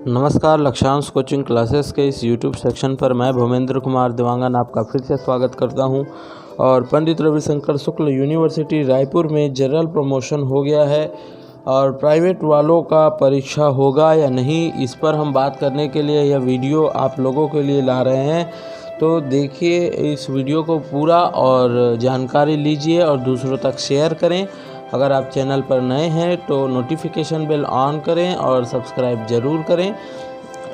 नमस्कार, Lakshyansh coaching classes के इस यूट्यूब सेक्शन पर मैं भूमेंद्र कुमार देवांगन आपका फिर से स्वागत करता हूं। और पंडित रविशंकर शुक्ल यूनिवर्सिटी रायपुर में जनरल प्रमोशन हो गया है और प्राइवेट वालों का परीक्षा होगा या नहीं, इस पर हम बात करने के लिए यह वीडियो आप लोगों के लिए ला रहे हैं। तो देखिए इस वीडियो को पूरा और जानकारी लीजिए और दूसरों तक शेयर करें। अगर आप चैनल पर नए हैं तो नोटिफिकेशन बेल ऑन करें और सब्सक्राइब ज़रूर करें।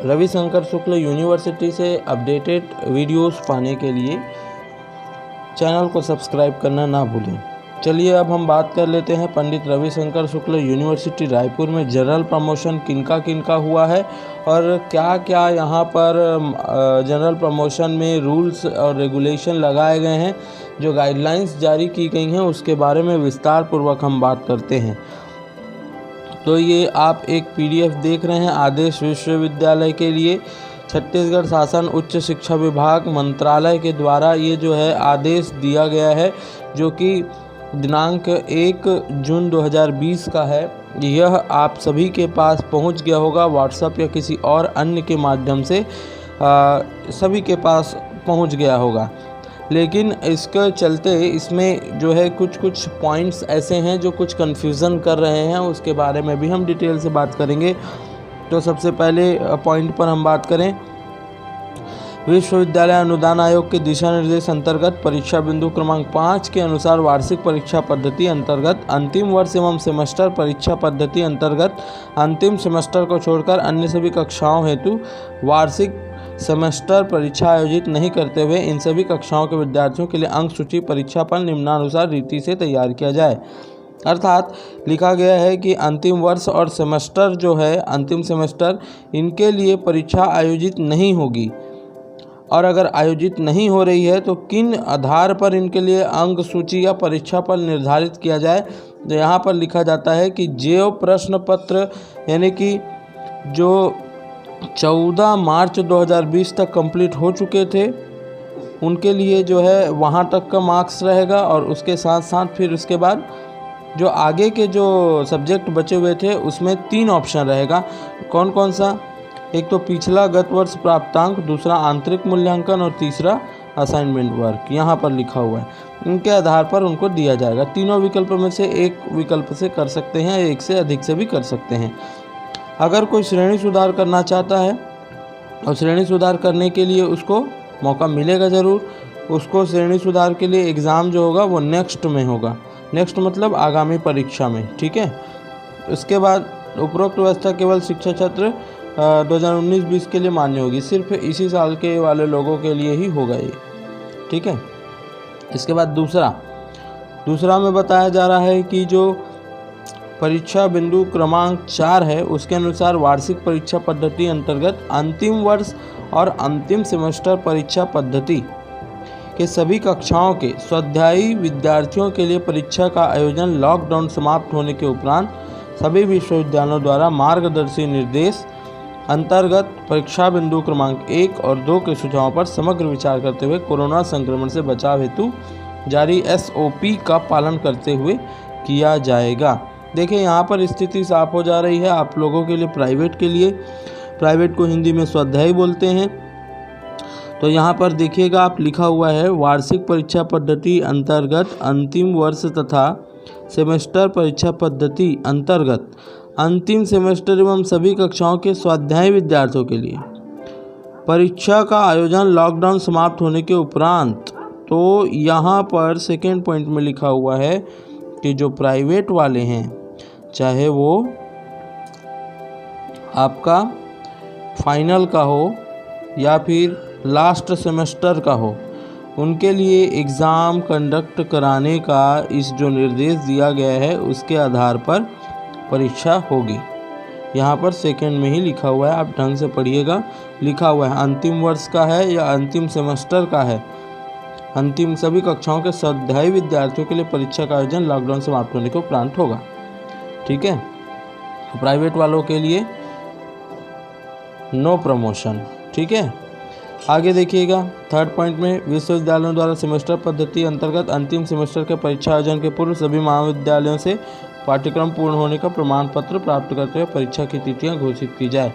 रविशंकर शुक्ल यूनिवर्सिटी से अपडेटेड वीडियोस पाने के लिए चैनल को सब्सक्राइब करना ना भूलें। चलिए अब हम बात कर लेते हैं पंडित रविशंकर शुक्ल यूनिवर्सिटी रायपुर में जनरल प्रमोशन किनका किनका हुआ है और क्या क्या यहाँ पर जनरल प्रमोशन में रूल्स और रेगुलेशन लगाए गए हैं, जो गाइडलाइंस जारी की गई हैं उसके बारे में विस्तार पूर्वक हम बात करते हैं। तो ये आप एक PDF देख रहे हैं आदेश विश्वविद्यालय के लिए। छत्तीसगढ़ शासन उच्च शिक्षा विभाग मंत्रालय के द्वारा ये जो है आदेश दिया गया है, जो कि दिनांक 1 जून 2020 का है। यह आप सभी के पास पहुंच गया होगा, व्हाट्सएप या किसी और अन्य के माध्यम से सभी के पास पहुंच गया होगा। लेकिन इसके चलते इसमें जो है कुछ पॉइंट्स ऐसे हैं जो कुछ कन्फ्यूज़न कर रहे हैं, उसके बारे में भी हम डिटेल से बात करेंगे। तो सबसे पहले पॉइंट पर हम बात करें, विश्वविद्यालय अनुदान आयोग के दिशा निर्देश अंतर्गत परीक्षा बिंदु क्रमांक 5 के अनुसार वार्षिक परीक्षा पद्धति अंतर्गत अंतिम वर्ष एवं सेमेस्टर परीक्षा पद्धति अंतर्गत अंतिम सेमेस्टर को छोड़कर अन्य सभी कक्षाओं हेतु वार्षिक सेमेस्टर परीक्षा आयोजित नहीं करते हुए इन सभी कक्षाओं के विद्यार्थियों के लिए अंक सूची परीक्षा पर निम्नानुसार रीति से तैयार किया जाए। अर्थात लिखा गया है कि अंतिम वर्ष और सेमेस्टर जो है अंतिम सेमेस्टर, इनके लिए परीक्षा आयोजित नहीं होगी और अगर आयोजित नहीं हो रही है तो किन आधार पर इनके लिए अंक सूची या परीक्षा पर निर्धारित किया जाए। तो यहाँ पर लिखा जाता है कि जो प्रश्न पत्र यानी कि जो 14 मार्च 2020 तक कंप्लीट हो चुके थे उनके लिए जो है वहाँ तक का मार्क्स रहेगा, और उसके साथ साथ फिर उसके बाद जो आगे के जो सब्जेक्ट बचे हुए थे उसमें 3 ऑप्शन रहेगा। कौन कौन सा? एक तो पिछला गत वर्ष प्राप्तांक, दूसरा आंतरिक मूल्यांकन और तीसरा असाइनमेंट वर्क, यहाँ पर लिखा हुआ है। इनके आधार पर उनको दिया जाएगा। तीनों विकल्प में से एक विकल्प से कर सकते हैं, एक से अधिक से भी कर सकते हैं। अगर कोई श्रेणी सुधार करना चाहता है और श्रेणी सुधार करने के लिए उसको मौका मिलेगा ज़रूर। उसको श्रेणी सुधार के लिए एग्ज़ाम जो होगा वो नेक्स्ट में होगा, नेक्स्ट मतलब आगामी परीक्षा में, ठीक है। उसके बाद उपरोक्त व्यवस्था केवल शिक्षा सत्र 2019-20 के लिए मान्य होगी, सिर्फ इसी साल के वाले लोगों के लिए ही होगा ये, ठीक है। इसके बाद दूसरा में बताया जा रहा है कि जो परीक्षा बिंदु क्रमांक 4 है उसके अनुसार वार्षिक परीक्षा पद्धति अंतर्गत अंतिम वर्ष और अंतिम सेमेस्टर परीक्षा पद्धति के सभी कक्षाओं के स्वाध्यायी विद्यार्थियों के लिए परीक्षा का आयोजन लॉकडाउन समाप्त होने के उपरांत सभी विश्वविद्यालयों द्वारा मार्गदर्शी निर्देश अंतर्गत परीक्षा बिंदु क्रमांक 1 और 2 के सुझावों पर समग्र विचार करते हुए कोरोना संक्रमण से बचाव हेतु जारी SOP का पालन करते हुए किया जाएगा। देखिए यहाँ पर स्थिति साफ हो जा रही है आप लोगों के लिए। प्राइवेट को हिंदी में स्वाध्यायी बोलते हैं। तो यहाँ पर देखिएगा आप, लिखा हुआ है वार्षिक परीक्षा पद्धति अंतर्गत अंतिम वर्ष तथा सेमेस्टर परीक्षा पद्धति अंतर्गत अंतिम सेमेस्टर एवं सभी कक्षाओं के स्वाध्यायी विद्यार्थियों के लिए परीक्षा का आयोजन लॉकडाउन समाप्त होने के उपरांत। तो यहाँ पर सेकेंड पॉइंट में लिखा हुआ है कि जो प्राइवेट वाले हैं, चाहे वो आपका फाइनल का हो या फिर लास्ट सेमेस्टर का हो, उनके लिए एग्ज़ाम कंडक्ट कराने का इस जो निर्देश दिया गया है उसके आधार पर परीक्षा होगी। यहाँ पर सेकंड में ही लिखा हुआ है, आप ढंग से पढ़िएगा। लिखा हुआ है अंतिम वर्ष का है या अंतिम सेमेस्टर का है, अंतिम सभी कक्षाओं के स्वाध्यायी विद्यार्थियों के लिए परीक्षा का आयोजन लॉकडाउन समाप्त होने के उपरांत होगा, ठीक है। प्राइवेट वालों के लिए नो प्रमोशन, ठीक है। आगे देखिएगा थर्ड पॉइंट में, विश्वविद्यालयों द्वारा सेमेस्टर पद्धति अंतर्गत अंतिम सेमेस्टर के परीक्षा आयोजन के पूर्व सभी महाविद्यालयों से पाठ्यक्रम पूर्ण होने का प्रमाण पत्र प्राप्त करते हुए परीक्षा की तिथियां घोषित की जाए।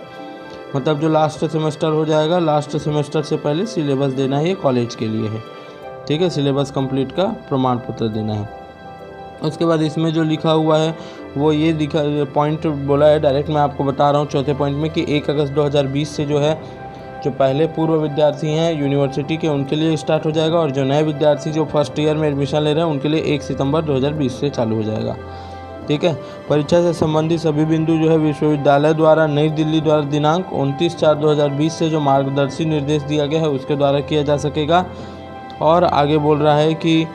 मतलब जो लास्ट सेमेस्टर हो जाएगा, लास्ट सेमेस्टर से पहले सिलेबस देना है, ये कॉलेज के लिए है, ठीक है। सिलेबस कंप्लीट का प्रमाण पत्र देना है। उसके बाद इसमें जो लिखा हुआ है वो ये दिखा पॉइंट बोला है, डायरेक्ट मैं आपको बता रहा हूँ चौथे पॉइंट में कि 1 अगस्त 2020 से जो है जो पहले पूर्व विद्यार्थी हैं यूनिवर्सिटी के उनके लिए स्टार्ट हो जाएगा, और जो नए विद्यार्थी जो फर्स्ट ईयर में एडमिशन ले रहे हैं उनके लिए 1 सितंबर 2020 से चालू हो जाएगा, ठीक है। परीक्षा से संबंधित सभी बिंदु जो है विश्वविद्यालय द्वारा नई दिल्ली द्वारा दिनांक 29/4/2020 से जो मार्गदर्शी निर्देश दिया गया है उसके द्वारा किया जा सकेगा। और आगे बोल रहा है कि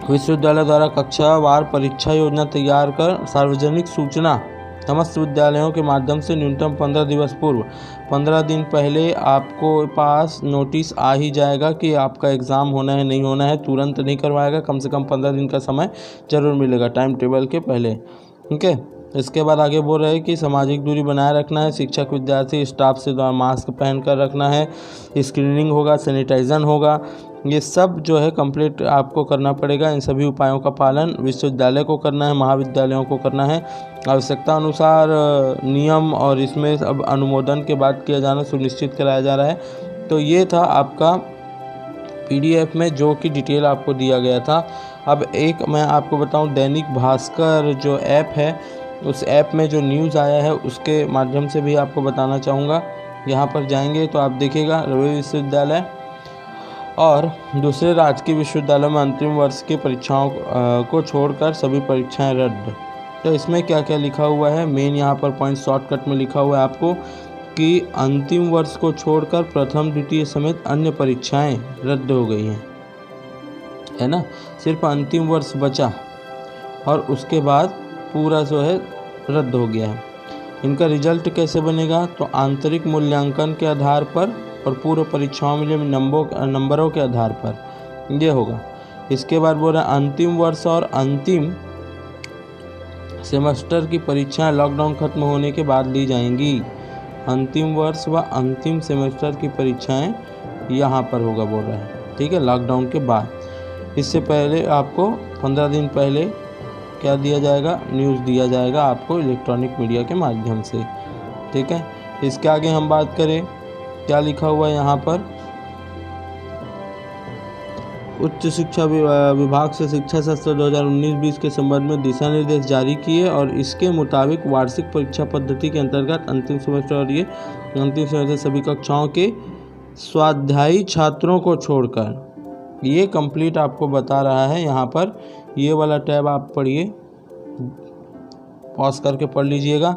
विश्वविद्यालय द्वारा कक्षावार परीक्षा योजना तैयार कर सार्वजनिक सूचना समस्त विद्यालयों के माध्यम से न्यूनतम 15 दिवस पूर्व 15 दिन पहले आपको पास नोटिस आ ही जाएगा कि आपका एग्ज़ाम होना है नहीं होना है। तुरंत नहीं करवाएगा, कम से कम 15 दिन का समय जरूर मिलेगा टाइम टेबल के पहले, ठीक है। इसके बाद आगे बोल रहे हैं कि सामाजिक दूरी बनाए रखना है, शिक्षक विद्यार्थी स्टाफ से मास्क पहन कर रखना है, स्क्रीनिंग होगा, सैनिटाइजन होगा, ये सब जो है कंप्लीट आपको करना पड़ेगा। इन सभी उपायों का पालन विश्वविद्यालय को करना है, महाविद्यालयों को करना है। आवश्यकता अनुसार नियम और इसमें अब अनुमोदन के बाद किया जाना सुनिश्चित कराया जा रहा है। तो ये था आपका PDF में जो कि डिटेल आपको दिया गया था। अब एक मैं आपको बताऊं, दैनिक भास्कर जो ऐप है उस ऐप में जो न्यूज़ आया है उसके माध्यम से भी आपको बताना चाहूँगा। यहाँ पर जाएंगे तो आप देखिएगा रवि विश्वविद्यालय और दूसरे राजकीय विश्वविद्यालयों में अंतिम वर्ष की परीक्षाओं को छोड़कर सभी परीक्षाएं रद्द। तो इसमें क्या क्या लिखा हुआ है, मेन यहाँ पर पॉइंट शॉर्टकट में लिखा हुआ है आपको कि अंतिम वर्ष को छोड़कर प्रथम द्वितीय समेत अन्य परीक्षाएं रद्द हो गई हैं, है ना। सिर्फ अंतिम वर्ष बचा और उसके बाद पूरा जो है रद्द हो गया है। इनका रिजल्ट कैसे बनेगा, तो आंतरिक मूल्यांकन के आधार पर और पूर्व परीक्षाओं में नंबरों के आधार पर ये होगा। इसके बाद बोल रहे हैं अंतिम वर्ष और अंतिम सेमेस्टर की परीक्षाएं लॉकडाउन खत्म होने के बाद ली जाएंगी। अंतिम वर्ष व अंतिम सेमेस्टर की परीक्षाएं यहाँ पर होगा बोल रहा है, ठीक है, लॉकडाउन के बाद। इससे पहले आपको 15 दिन पहले क्या दिया जाएगा, न्यूज़ दिया जाएगा आपको इलेक्ट्रॉनिक मीडिया के माध्यम से, ठीक है। इसके आगे हम बात करें क्या लिखा हुआ है यहाँ पर, उच्च शिक्षा विभाग से शिक्षा सत्र 2019-20 के संबंध में दिशा निर्देश जारी किए और इसके मुताबिक वार्षिक परीक्षा पद्धति के अंतर्गत अंतिम सेमेस्टर और ये अंतिम सेमेस्टर सभी कक्षाओं के स्वाध्यायी छात्रों को छोड़कर, ये कंप्लीट आपको बता रहा है। यहाँ पर ये वाला टैब आप पढ़िए, पॉज करके पढ़ लीजिएगा।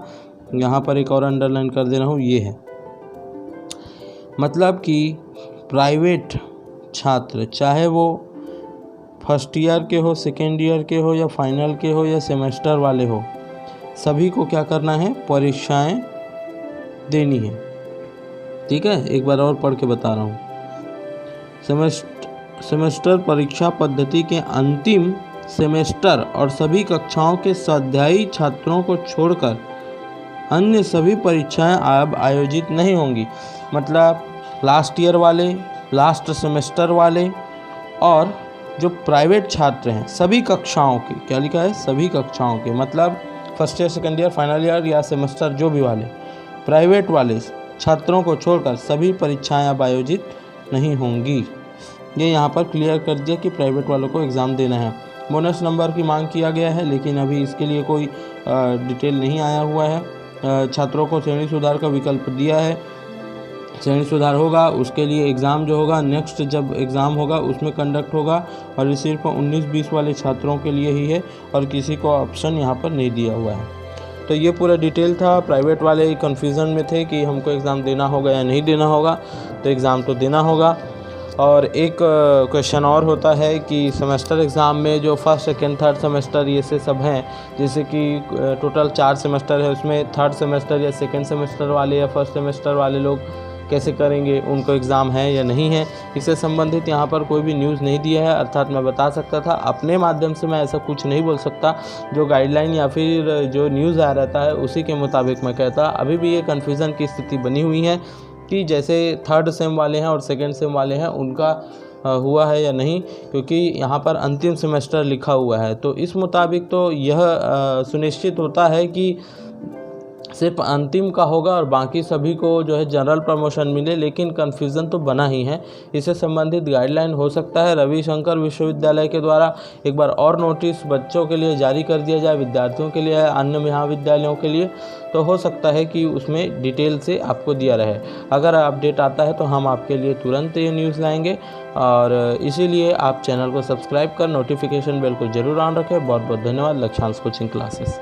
यहाँ पर एक और अंडरलाइन कर दे रहा हूँ, ये है मतलब कि प्राइवेट छात्र चाहे वो फर्स्ट ईयर के हो, सेकेंड ईयर के हो या फाइनल के हो या सेमेस्टर वाले हो, सभी को क्या करना है, परीक्षाएं देनी है, ठीक है। एक बार और पढ़ के बता रहा हूँ, सेमेस्टर परीक्षा पद्धति के अंतिम सेमेस्टर और सभी कक्षाओं के स्वाध्यायी छात्रों को छोड़कर अन्य सभी परीक्षाएं अब आयोजित नहीं होंगी। मतलब लास्ट ईयर वाले, लास्ट सेमेस्टर वाले और जो प्राइवेट छात्र हैं सभी कक्षाओं के, क्या लिखा है, सभी कक्षाओं के, मतलब first year, second year, final year या सेमेस्टर जो भी वाले प्राइवेट वाले छात्रों को छोड़कर सभी परीक्षाएं अब आयोजित नहीं होंगी। ये यहाँ पर क्लियर कर दिया कि प्राइवेट वालों को एग्ज़ाम देना है। बोनस नंबर की मांग किया गया है लेकिन अभी इसके लिए कोई डिटेल नहीं आया हुआ है। छात्रों को श्रेणी सुधार का विकल्प दिया है, श्रेणी सुधार होगा उसके लिए एग्ज़ाम जो होगा नेक्स्ट जब एग्ज़ाम होगा उसमें कंडक्ट होगा और ये सिर्फ 19-20 वाले छात्रों के लिए ही है और किसी को ऑप्शन यहाँ पर नहीं दिया हुआ है। तो ये पूरा डिटेल था। प्राइवेट वाले कन्फ्यूज़न में थे कि हमको एग्ज़ाम देना होगा या नहीं देना होगा, तो एग्ज़ाम तो देना होगा। और एक क्वेश्चन और होता है कि सेमेस्टर एग्ज़ाम में जो फर्स्ट, सेकेंड, थर्ड सेमेस्टर ये से सब हैं, जैसे कि टोटल 4 सेमेस्टर है, उसमें थर्ड सेमेस्टर या सेकेंड सेमेस्टर वाले या फर्स्ट सेमेस्टर वाले लोग कैसे करेंगे, उनको एग्ज़ाम है या नहीं है, इससे संबंधित यहाँ पर कोई भी न्यूज़ नहीं दिया है। अर्थात मैं बता सकता था, अपने माध्यम से मैं ऐसा कुछ नहीं बोल सकता, जो गाइडलाइन या फिर जो न्यूज़ आ रहता है उसी के मुताबिक मैं कहता। अभी भी ये कन्फ्यूज़न की स्थिति बनी हुई है कि जैसे थर्ड सेम वाले हैं और सेकेंड सेम वाले हैं उनका हुआ है या नहीं, क्योंकि यहाँ पर अंतिम सेमेस्टर लिखा हुआ है। तो इस मुताबिक तो यह सुनिश्चित होता है कि सिर्फ अंतिम का होगा और बाकी सभी को जो है जनरल प्रमोशन मिले, लेकिन कन्फ्यूज़न तो बना ही है। इससे संबंधित गाइडलाइन हो सकता है रविशंकर विश्वविद्यालय के द्वारा एक बार और नोटिस बच्चों के लिए जारी कर दिया जाए, विद्यार्थियों के लिए, अन्य महाविद्यालयों के लिए, तो हो सकता है कि उसमें डिटेल से आपको दिया रहे। अगर अपडेट आता है तो हम आपके लिए तुरंत ये न्यूज़ लाएंगे, और इसीलिए आप चैनल को सब्सक्राइब कर नोटिफिकेशन बेल को जरूर ऑन रखें। बहुत बहुत धन्यवाद। Lakshyansh coaching classes.